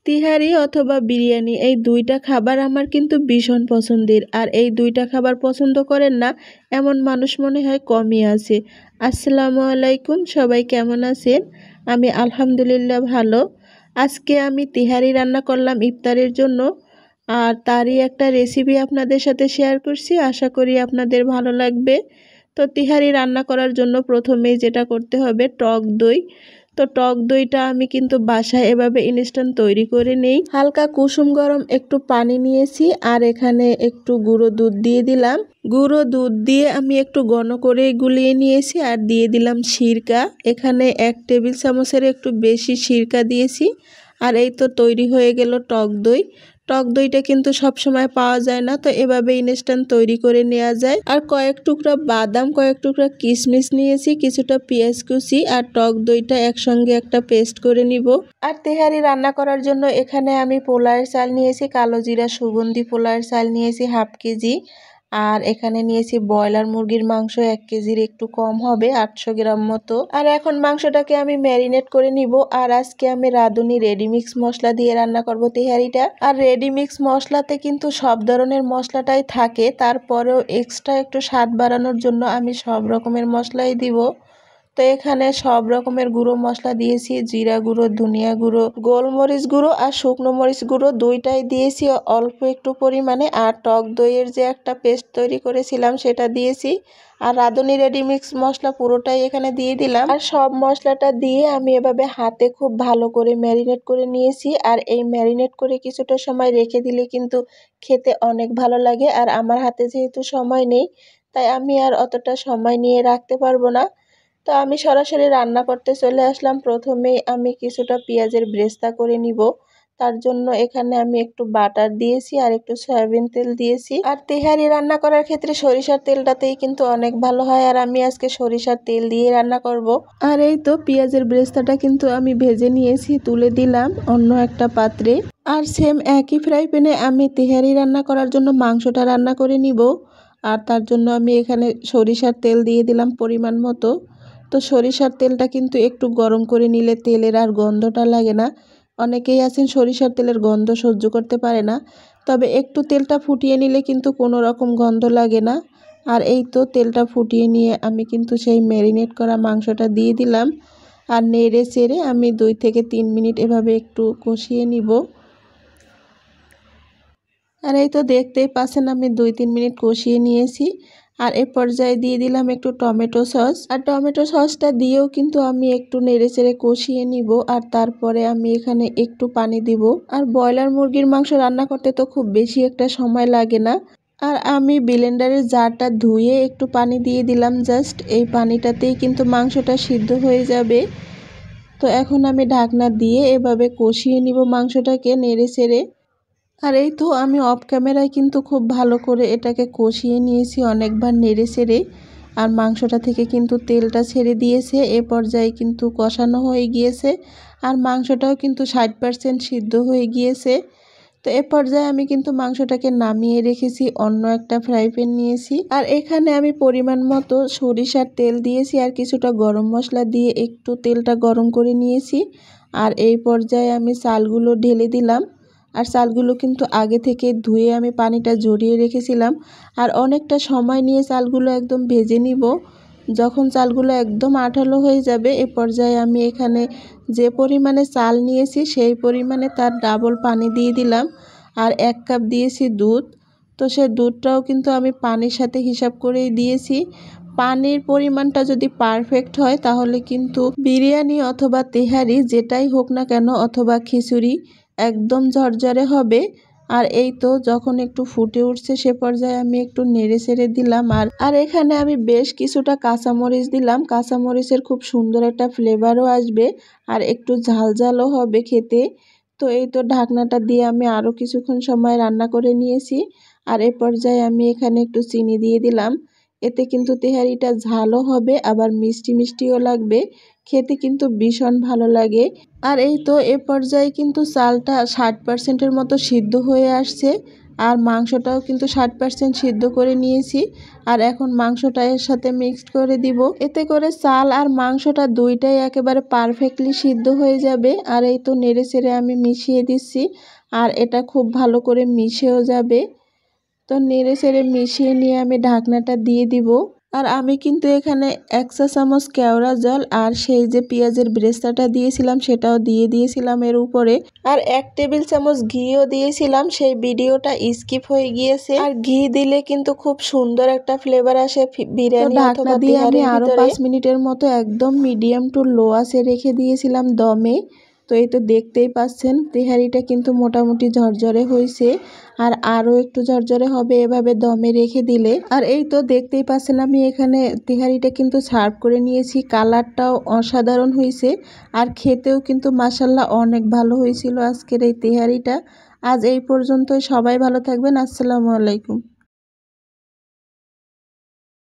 তিহারি অথবা বিরিয়ানি এই দুইটা খাবার আমার কিন্তু ভীষণ পছন্দের। আর এই দুইটা খাবার পছন্দ করেন না এমন মানুষ মনে হয় কমই আছে। আসসালামু আলাইকুম, সবাই কেমন আছেন? আমি আলহামদুলিল্লাহ ভালো। আজকে আমি তিহারি রান্না করলাম ইফতারের জন্য, আর তারই একটা রেসিপি আপনাদের সাথে শেয়ার করছি। আশা করি আপনাদের ভালো লাগবে। তো তিহারি রান্না করার জন্য প্রথমেই যেটা করতে হবে, টক দই। তো টক দইটা আমি কিন্তু বাসায় এভাবে ইনস্ট্যান্ট তৈরি করে নেই। হালকা কুসুম গরম একটু পানি নিয়েছি, আর এখানে একটু গুঁড়ো দুধ দিয়ে দিলাম। গুঁড়ো দুধ দিয়ে আমি একটু ঘন করে গুলিয়ে নিয়েছি, আর দিয়ে দিলাম সিরকা। এখানে 1 টেবিল চামচের একটু বেশি সিরকা দিয়েছি। আর এই তো তৈরি হয়ে গেল টক দই। টক দইটা কিন্তু সব সময় পাওয়া যায় না, তো এভাবে ইনস্ট্যান্ট তৈরি করে নেওয়া যায়। আর কয়েক টুকরা বাদাম, কয়েক টুকরা কিশমিশ নিয়েছি, কিছুটা পেঁয়াজ কুচি আর টক দইটা একসঙ্গে একটা পেস্ট করে নিব। আর তেহারি রান্না করার জন্য এখানে আমি পোলাওয়ের চাল নিয়েছি, কালো জিরা সুগন্ধি পোলাওয়ের চাল নিয়েছি 1/2 কেজি। আর এখানে নিয়েছি ব্রয়লার মুরগির মাংস 1 কেজির একটু কম হবে, 800 গ্রাম মতো। আর এখন মাংসটাকে আমি ম্যারিনেট করে নিব। আর আজকে আমি রাঁধুনি রেডিমিক্স মশলা দিয়ে রান্না করব তেহারিটা। আর রেডিমিক্স মশলাতে কিন্তু সব ধরনের মশলাটাই থাকে, তারপরেও এক্সট্রা একটু স্বাদ বাড়ানোর জন্য আমি সব রকমের মশলাই দিব। তো এখানে সব রকমের গুঁড়ো মশলা দিয়েছি, জিরা গুঁড়ো, ধনিয়া গুঁড়ো, গোলমরিচ গুঁড়ো আর শুকনো মরিচ গুঁড়ো দুইটাই দিয়েছি অল্প একটু পরিমাণে। আর টক দইয়ের যে একটা পেস্ট তৈরি করেছিলাম সেটা দিয়েছি। আর রাঁধুনি রেডিমিক্স মশলা পুরোটাই এখানে দিয়ে দিলাম। আর সব মশলাটা দিয়ে আমি এভাবে হাতে খুব ভালো করে ম্যারিনেট করে নিয়েছি। আর এই ম্যারিনেট করে কিছুটা সময় রেখে দিলে কিন্তু খেতে অনেক ভালো লাগে। আর আমার হাতে যেহেতু সময় নেই, তাই আমি আর অতটা সময় নিয়ে রাখতে পারবো না। তো আমি সরাসরি রান্না করতে চলে আসলাম। প্রথমেই আমি কিছুটা পেঁয়াজের ব্রেস্তা করে নিব। তার জন্য এখানে আমি একটু বাটার দিয়েছি আর একটু সয়াবিন তেল দিয়েছি। আর তেহারি রান্না করার ক্ষেত্রে সরিষার তেলটাতেই কিন্তু অনেক ভালো হয়, আর আমি আজকে সরিষার তেল দিয়ে রান্না করব। আর এই তো পেঁয়াজের ব্রেস্তাটা কিন্তু আমি ভেজে নিয়েছি, তুলে দিলাম অন্য একটা পাত্রে। আর সেম একই ফ্রাই প্যানে আমি তেহারি রান্না করার জন্য মাংসটা রান্না করে নিব। আর তার জন্য আমি এখানে সরিষার তেল দিয়ে দিলাম পরিমাণ মতো। তো সরিষার তেলটা কিন্তু একটু গরম করে নিলে তেলের আর গন্ধটা লাগে না। অনেকেই আছেন সরিষার তেলের গন্ধ সহ্য করতে পারে না, তবে একটু তেলটা ফুটিয়ে নিলে কিন্তু কোনো রকম গন্ধ লাগে না। আর এই তো তেলটা ফুটিয়ে নিয়ে আমি কিন্তু সেই ম্যারিনেট করা মাংসটা দিয়ে দিলাম। আর নেড়ে চেড়ে আমি 2 থেকে 3 মিনিট এভাবে একটু কষিয়ে নিব। আর এই তো দেখতেই পাচ্ছেন আমি 2-3 মিনিট কষিয়ে নিয়েছি। আর এ পর্যায়ে দিয়ে দিলাম একটু টমেটো সস। আর টমেটো সসটা দিয়েও কিন্তু আমি একটু নেড়েচেড়ে কষিয়ে নিব। আর তারপরে আমি এখানে একটু পানি দিব। আর ব্রয়লার মুরগির মাংস রান্না করতে তো খুব বেশি একটা সময় লাগে না। আর আমি ব্লেন্ডারের জারটা ধুয়ে একটু পানি দিয়ে দিলাম, জাস্ট এই পানিটাতেই কিন্তু মাংসটা সিদ্ধ হয়ে যাবে। তো এখন আমি ঢাকনা দিয়ে এভাবে কষিয়ে নিব মাংসটাকে নেড়েচেড়ে। আর এই তো আমি অফ ক্যামেরায় কিন্তু খুব ভালো করে এটাকে কষিয়ে নিয়েছি অনেকবার নেড়ে চেড়ে। আর মাংসটা থেকে কিন্তু তেলটা ছেড়ে দিয়েছে, এ পর্যায়ে কিন্তু কষানো হয়ে গিয়েছে। আর মাংসটাও কিন্তু 60% সিদ্ধ হয়ে গিয়েছে। তো এ পর্যায়ে আমি কিন্তু মাংসটাকে নামিয়ে রেখেছি, অন্য একটা ফ্রাই প্যান নিয়েছি। আর এখানে আমি পরিমাণ মতো সরিষার তেল দিয়েছি, আর কিছুটা গরম মশলা দিয়ে একটু তেলটা গরম করে নিয়েছি। আর এই পর্যায়ে আমি চালগুলো ঢেলে দিলাম। আর চালগুলো কিন্তু আগে থেকে ধুয়ে আমি পানিটা ঝরিয়ে রেখেছিলাম। আর অনেকটা সময় নিয়ে চালগুলো একদম ভেজে নিব। যখন চালগুলো একদম আঠালো হয়ে যাবে, এ পর্যায়ে আমি এখানে যে পরিমাণে চাল নিয়েছি সেই পরিমাণে তার ডাবল পানি দিয়ে দিলাম। আর 1 কাপ দিয়েছি দুধ। তো সে দুধটাও কিন্তু আমি পানির সাথে হিসাব করেই দিয়েছি। পানির পরিমাণটা যদি পারফেক্ট হয় তাহলে কিন্তু বিরিয়ানি অথবা তেহারি যেটাই হোক না কেন, অথবা খিচুড়ি একদম ঝরঝরে হবে। আর এই তো যখন একটু ফুটে উঠছে সে পর্যায়ে আমি একটু নেড়ে চেড়ে দিলাম। আর এখানে আমি বেশ কিছুটা কাঁচামরিচ দিলাম। কাঁচামরিচের খুব সুন্দর একটা ফ্লেভারও আসবে, আর একটু ঝাল ঝালও হবে খেতে। তো এই তো ঢাকনাটা দিয়ে আমি আরও কিছুক্ষণ সময় রান্না করে নিয়েছি। আর এ পর্যায়ে আমি এখানে একটু চিনি দিয়ে দিলাম। এতে কিন্তু তেহারিটা ঝালও হবে, আবার মিষ্টি মিষ্টিও লাগবে, খেতে কিন্তু ভীষণ ভালো লাগে। আর এই তো এ পর্যায়ে কিন্তু চালটা 60%-এর মতো সিদ্ধ হয়ে আসছে। আর মাংসটাও কিন্তু 60% সিদ্ধ করে নিয়েছি। আর এখন মাংসটা এর সাথে মিক্সড করে দিব। এতে করে চাল আর মাংসটা দুইটাই একেবারে পারফেক্টলি সিদ্ধ হয়ে যাবে। আর এই তো নেড়ে চেড়ে আমি মিশিয়ে দিচ্ছি, আর এটা খুব ভালো করে মিশেও যাবে। তো নেড়ে চেড়ে মিশিয়ে নিয়ে আমি ঢাকনাটা দিয়ে দিব। আর আমি কিন্তু এখানে 1 চা চামচ কেওড়া জল আর সেই যে পেঁয়াজের ব্রেস্তাটা দিয়েছিলাম সেটাও দিয়ে দিয়েছিলাম এর উপরে। আর 1 টেবিল চামচ ঘিও দিয়েছিলাম, সেই ভিডিওটা স্কিপ হয়ে গিয়েছে। আর ঘি দিলে কিন্তু খুব সুন্দর একটা ফ্লেভার আসে বিরিয়ানি অথবা দিয়ে আমি আরো 5 মিনিটের মতো একদম মিডিয়াম টু লো আঁচে রেখে দিয়েছিলাম দমে। তো এই তো দেখতেই পাচ্ছেন তেহারিটা কিন্তু মোটামুটি ঝরঝরে হয়েছে, আর আরও একটু ঝরঝরে হবে এভাবে দমে রেখে দিলে। আর এই তো দেখতেই পাচ্ছেন আমি এখানে তেহারিটা কিন্তু সার্ভ করে নিয়েছি। কালারটাও অসাধারণ হয়েছে, আর খেতেও কিন্তু মাশাআল্লাহ অনেক ভালো হয়েছিল আজকের এই তেহারিটা। আজ এই পর্যন্তই, সবাই ভালো থাকবেন। আসসালামু আলাইকুম।